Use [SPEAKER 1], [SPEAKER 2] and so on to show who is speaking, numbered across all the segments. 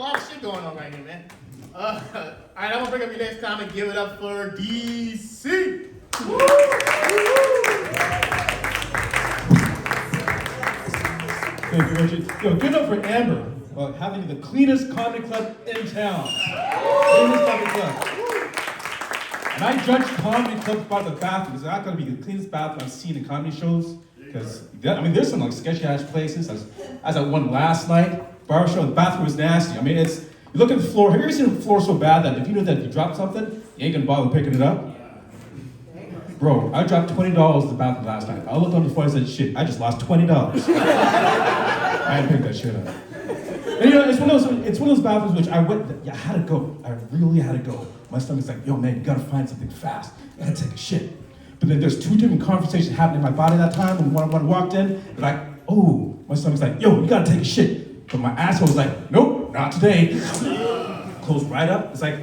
[SPEAKER 1] lot of shit going on right here, man. Alright, I'm gonna bring up your next comment. Give it up for DeeCee.
[SPEAKER 2] Thank you, Richard. Yo, give it up for Amber. Having the cleanest comedy club in town. Cleanest comedy club. And I judge comedy clubs by the bathroom. It's not gonna be the cleanest bathroom I've seen in comedy shows. Because, there's some like sketchy ass places. I was at one last night, bar show, the bathroom was nasty. You look at the floor, have you ever seen the floor so bad that if you know that if you drop something, you ain't gonna bother picking it up? Bro, I dropped $20 in the bathroom last night. I looked on the floor and said, shit, I just lost $20. I didn't pick that shit up. And it's one of those bathrooms which I had to go. I really had to go. My stomach's like, yo man, you gotta find something fast. I gotta take a shit. But then there's two different conversations happening in my body that time. And when one walked in, like, oh, my stomach's like, yo, you gotta take a shit. But my asshole was like, nope, not today. Closed right up. It's like,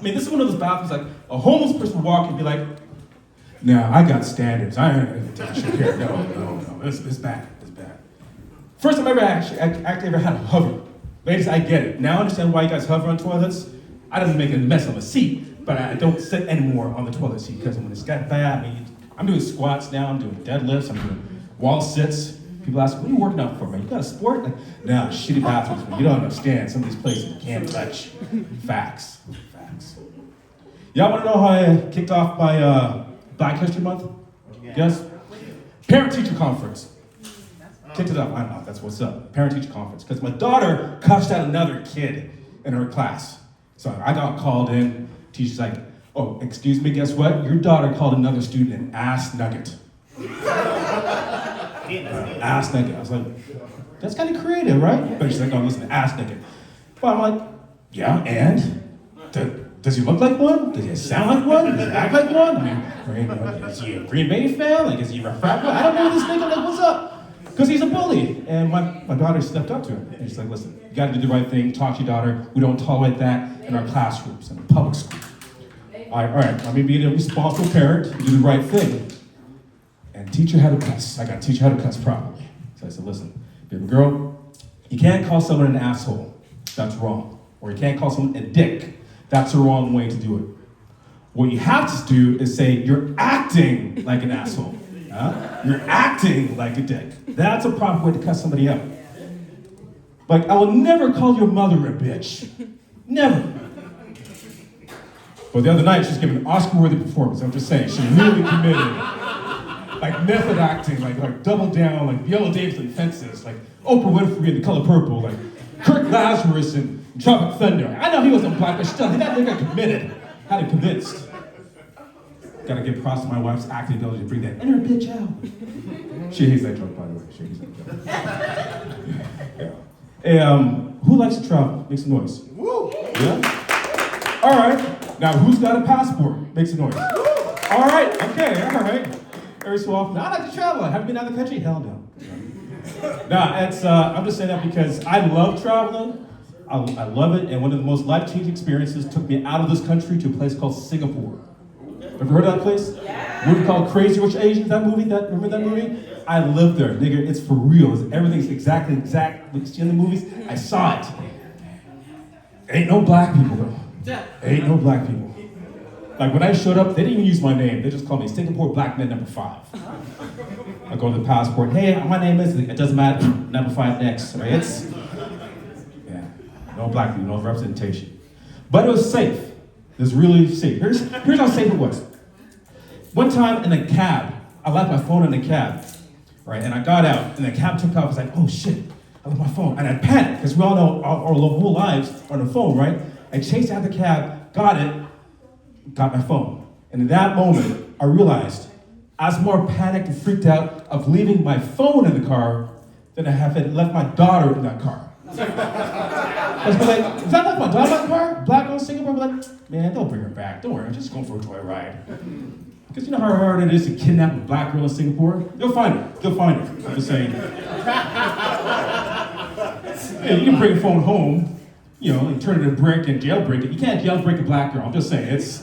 [SPEAKER 2] this is one of those bathrooms like a homeless person would walk and be like, nah, I got standards. I ain't gonna take a shit here. No. It's bad. It's bad. First time I actually ever had a hover. Ladies, I get it. Now I understand why you guys hover on toilets. I didn't make a mess on the seat, but I don't sit anymore on the toilet seat because when it's got bad, I'm doing squats now, I'm doing deadlifts, I'm doing wall sits. People ask, what are you working out for, man? You got a sport? Like, nah, shitty bathrooms, man. You don't understand. Some of these places you can't touch. Facts. Y'all wanna know how I kicked off my Black History Month? Yes? Parent-teacher conference. Kicked it up, I don't know, that's what's up. Parent-teacher conference. Because my daughter cussed out another kid in her class. So I got called in, teacher's like, oh, excuse me, guess what? Your daughter called another student an ass nugget. Ass nugget. I was like, that's kind of creative, right? But she's like, oh, listen, ass nugget. Well, I'm like, yeah, and? Does he look like one? Does he sound like one? Does he act like one? Is he a Green Bay fan? Like, is he a frat boy? I don't know this nigga, like, what's up? Because he's a bully. And my daughter stepped up to him. And she's like, listen, you gotta do the right thing, talk to your daughter. We don't tolerate that in our classrooms, in the public school. All right, let me be a responsible parent, do the right thing. And teach her how to cuss. I gotta teach her how to cuss properly. So I said, listen, baby girl, you can't call someone an asshole. That's wrong. Or you can't call someone a dick. That's the wrong way to do it. What you have to do is say, you're acting like an asshole. You're acting like a dick. That's a proper way to cuss somebody out. Like, I will never call your mother a bitch. Never. But the other night, she's giving an Oscar-worthy performance. I'm just saying, she really committed. Like method acting, like double down, like Yellow Davidson Fences, like Oprah Winfrey in The Color Purple, like Kirk Lazarus in Tropic Thunder. I know he wasn't black, but still, that nigga committed. Had it convinced. Gotta give props to my wife's acting ability to bring that inner bitch out. She hates that joke, by the way. She hates that joke. Yeah. Hey, who likes to travel? Make some noise.
[SPEAKER 1] Woo!
[SPEAKER 2] Yeah? All right. Now, who's got a passport? Make some noise. All right. Okay. All right. Every so often, I like to travel. Have you been out of the country? Hell no. I'm just saying that because I love traveling. I love it. And one of the most life-changing experiences took me out of this country to a place called Singapore. Have you heard of that place? Yeah. Movie called Crazy Rich Asians, that movie? Remember that movie? I lived there, nigga. It's for real. Everything's exactly what you see in the movies. I saw it. Ain't no black people, though. Ain't no black people. Like, when I showed up, they didn't even use my name. They just called me Singapore Black Man number 5. I go to the passport. Hey, my name is, it doesn't matter, number 5 next, right? Yeah, no black people, no representation. But it was safe. It was really safe. Here's how safe it was. One time in a cab, I left my phone in the cab, right? And I got out, and the cab took off. I was like, oh shit, I left my phone. And I panicked, because we all know our whole lives are on the phone, right? I chased out the cab, got my phone. And in that moment, I realized I was more panicked and freaked out of leaving my phone in the car than I had left my daughter in that car. I was like, if I left my daughter in the car, black girl in Singapore, I'd be like, man, don't bring her back. Don't worry, I'm just going for a joyride. Because you know how hard it is to kidnap a black girl in Singapore? You'll find her. I'm just saying. Yeah, you can bring a phone home, and turn it into a brick and jailbreak it. You can't jailbreak a black girl. I'm just saying, it's...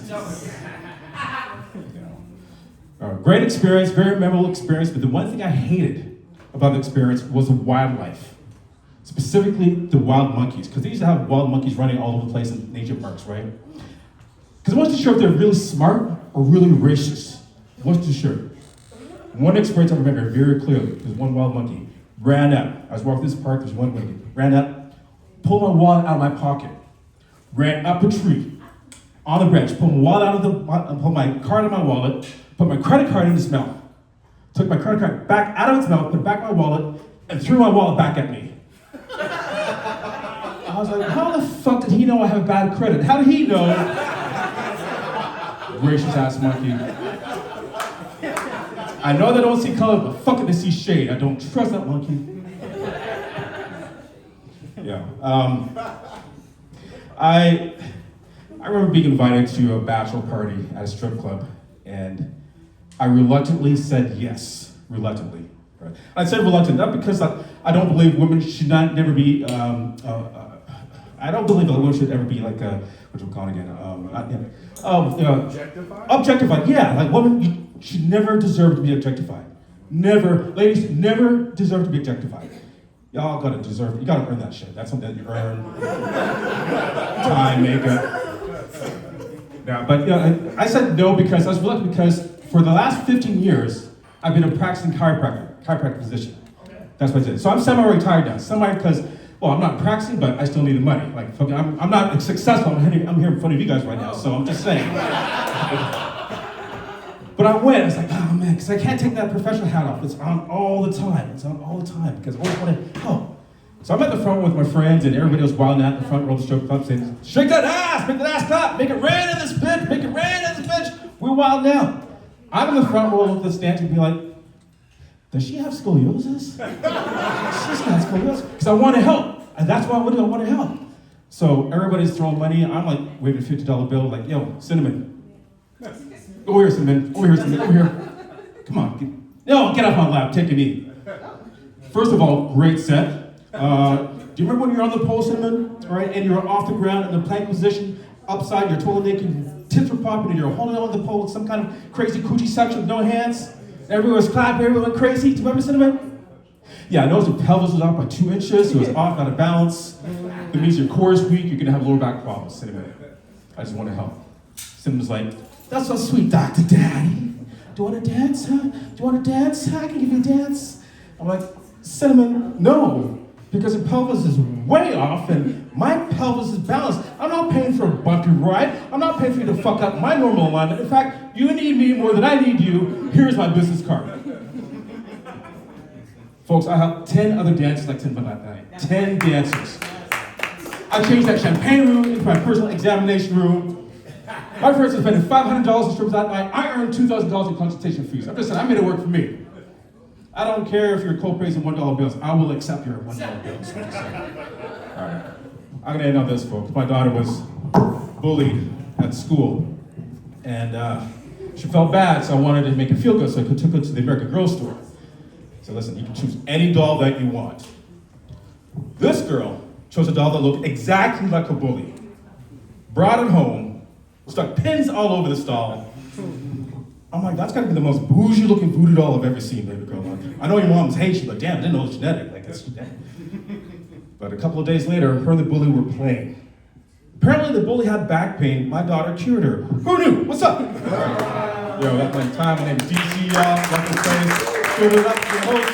[SPEAKER 2] Great experience, very memorable experience, but the one thing I hated about the experience was the wildlife. specifically the wild monkeys, because they used to have wild monkeys running all over the place in nature parks, right? Because I wasn't sure if they're really smart or really racist. I wasn't too sure. One experience I remember very clearly, because one wild monkey ran up. I was walking this park, there's one monkey, ran up, pulled my wallet out of my pocket, ran up a tree, on the branch, pulled my wallet pulled my card out of my wallet, put my credit card in his mouth, took my credit card back out of its mouth, put back my wallet, and threw my wallet back at me. I was like, how the fuck did he know I have bad credit? How did he know? Racist ass monkey. I know they don't see color, but fuck it, they see shade. I don't trust that monkey. Yeah. I remember being invited to a bachelor party at a strip club, and I reluctantly said yes. Reluctantly. Right. I said reluctant, not because I don't believe women should never be. I don't believe that women should ever be like what you call it again? Objectified. Objectified. Yeah, like women should never deserve to be objectified. Never, ladies, never deserve to be objectified. Y'all gotta deserve. You gotta earn that shit. That's something that you earn. Time, makeup. Yeah, but I said no because I was reluctant because for the last 15 years I've been a practicing chiropractic physician. That's what I did. So I'm semi-retired now. Semi because, well, I'm not practicing, but I still need the money. Like, I'm not successful. I'm here in front of you guys right now, so I'm just saying. But I went. I was like, oh man, because I can't take that professional hat off. It's on all the time. It's on all the time because I always want to help. So I'm at the front with my friends, and everybody was wilding out in the front row of the strip club saying, shake that ass clap, make it rain in this bitch, make it rain in this bitch. We're wilding out. I'm in the front row of the stands and be like, does she have scoliosis? She's got scoliosis. Because I want to help. And that's why I want to help. So everybody's throwing money. I'm like waving a $50 bill, like, yo, Cinnamon. Over here, Cinnamon. Over here. Come on. Get off my lap. Take a knee. First of all, great set. Do you remember when you're on the pole, Cinnamon? Right? And you're off the ground in the plank position, upside, you're totally naked, tits are popping, and you're holding on to the pole with some kind of crazy coochie section with no hands? Everyone was clapping, everyone went crazy. Do you remember, Cinnamon? Yeah, I noticed your pelvis was off by 2 inches, so it was off, out of balance. That means your core is weak, you're gonna have lower back problems, Cinnamon. I just want to help. Cinnamon's like, that's so sweet, Dr. Daddy. Do you want to dance, huh? Do you want to dance? I can give you a dance. I'm like, Cinnamon, no, because your pelvis is way off and my pelvis is balanced. I'm not paying for a bumpy ride. I'm not paying for you to fuck up my normal alignment. In fact, you need me more than I need you. Here's my business card. Folks, I have 10 other dancers like Cinnamon that night. 10 dancers. I changed that champagne room into my personal examination room. My friends are spending $500 in strips that night. I earned $2,000 in consultation fees. I'm just saying, I made it work for me. I don't care if your co-pays in $1 bills. I will accept your $1 bills. All right. I'm gonna end on this, folks. My daughter was bullied at school, and she felt bad, so I wanted to make her feel good, so I took her to the American Girl store. So listen, you can choose any doll that you want. This girl chose a doll that looked exactly like her bully. Brought it home, stuck pins all over the doll. I'm like, that's gotta be the most bougie looking voodoo doll I've ever seen, baby girl. I know your mom's Haitian, but damn, I didn't know it was genetic. Like, it's genetic. But a couple of days later, her and the bully were playing. Apparently the bully had back pain. My daughter cured her. Who knew? What's up? Yo, that's my time. My name is DeeCee, y'all. Welcome to the place. Give it up to your host.